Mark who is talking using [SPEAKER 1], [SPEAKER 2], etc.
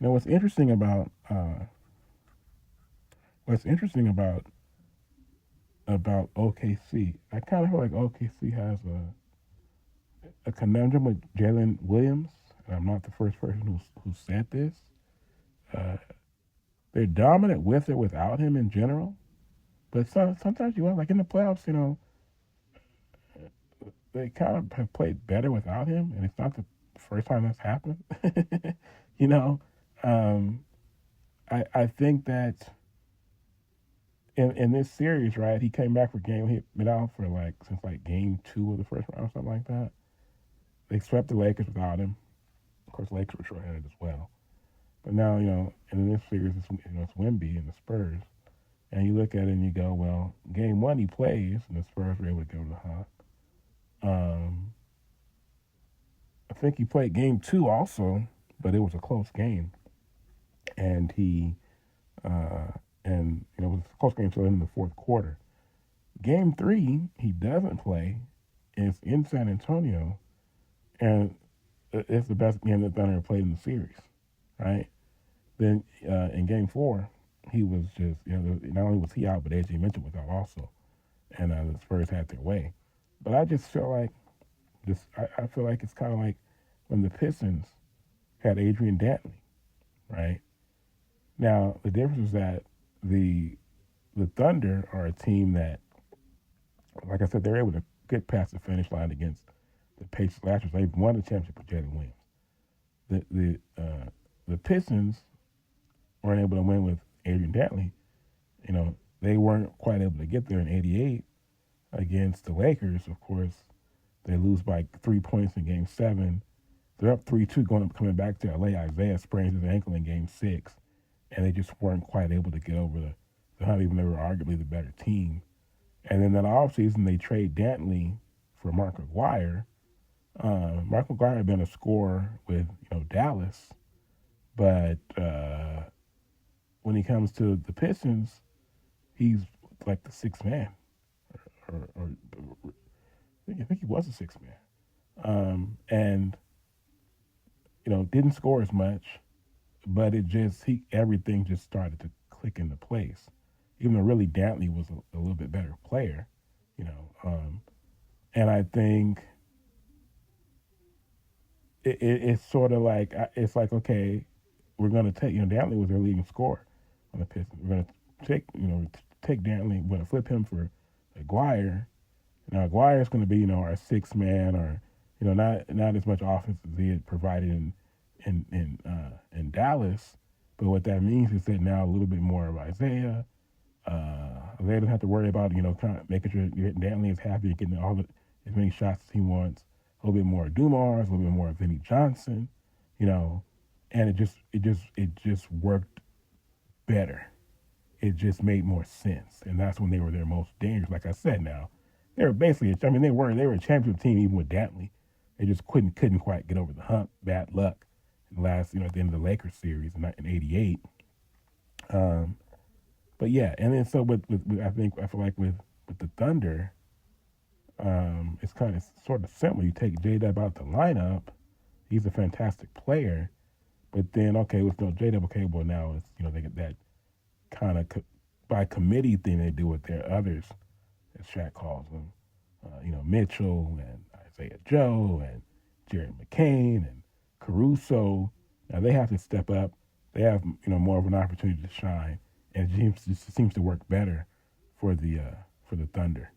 [SPEAKER 1] You know what's interesting about OKC. I kind of feel like OKC has a conundrum with Jalen Williams, and I'm not the first person who said this. Uh, they're dominant with or without him in general, but sometimes you are like in the playoffs. They kind of have played better without him, and it's not the first time that's happened. you know, um, I think that in this series, right, he came back for game. He'd been out for like since like game two of the first round or something like that. They swept the Lakers without him. Of course, Lakers were shorthanded as well. But now, in this series, it's Wemby and the Spurs. And you look at it and you go, well, game one he plays, and the Spurs were able to go to the hot. Um, I think he played game two also, but it was a close game. And it was a close game until in the fourth quarter. Game three, he doesn't play. It's in San Antonio, and it's the best game that Thunder played in the series, right? Then in game four, he was just, not only was he out, but AJ Mitchell was out also. And the Spurs had their way. But I just feel like I feel like it's kind of like when the Pistons had Adrian Dantley, right? Now, the difference is that the Thunder are a team that, like I said, they're able to get past the finish line against the Pacers last year. They've won the championship with Jalen Williams. The Pistons weren't able to win with Adrian Dantley. They weren't quite able to get there in '88 against the Lakers. Of course, they lose by 3 points in Game 7. They're up 3-2 coming back to LA. Isaiah sprains his ankle in Game 6, and they just weren't quite able to get over the hump, even though they were arguably the better team. And then that offseason, they trade Dantley for Mark McGuire. Mark McGuire had been a scorer with Dallas, but when he comes to the Pistons, he's like the sixth man, or I think he was a sixth man, and didn't score as much, but everything just started to click into place. Even though really Dantley was a little bit better player, and I think it's sort of like it's like, okay, we're going to take Dantley was their leading scorer on the Pistons. We're going to take Dantley, we're going to flip him for Aguirre. Now Aguirre is going to be our sixth man, or not as much offense as he had provided in Dallas. But what that means is that now a little bit more of Isaiah. Isaiah doesn't have to worry about kind of making sure Dantley is happy and getting as many shots as he wants. A little bit more of Dumars, a little bit more of Vinnie Johnson, and it just worked better. It just made more sense, and that's when they were their most dangerous. Like I said, now they were basically, they were a championship team even with Dantley. They just couldn't quite get over the hump. Bad luck in the last, at the end of the Lakers series in '88. But yeah, and then so with I feel like with the Thunder, it's kind of sort of simple. You take J-Dub out the lineup, he's a fantastic player, but then with no J-Dub, okay, well now it's they get that kind of by committee thing they do with their others, as Shaq calls them, Mitchell and Isaiah Joe and Jared McCain and Caruso. Now they have to step up. They have more of an opportunity to shine, and it just seems to work better for the Thunder.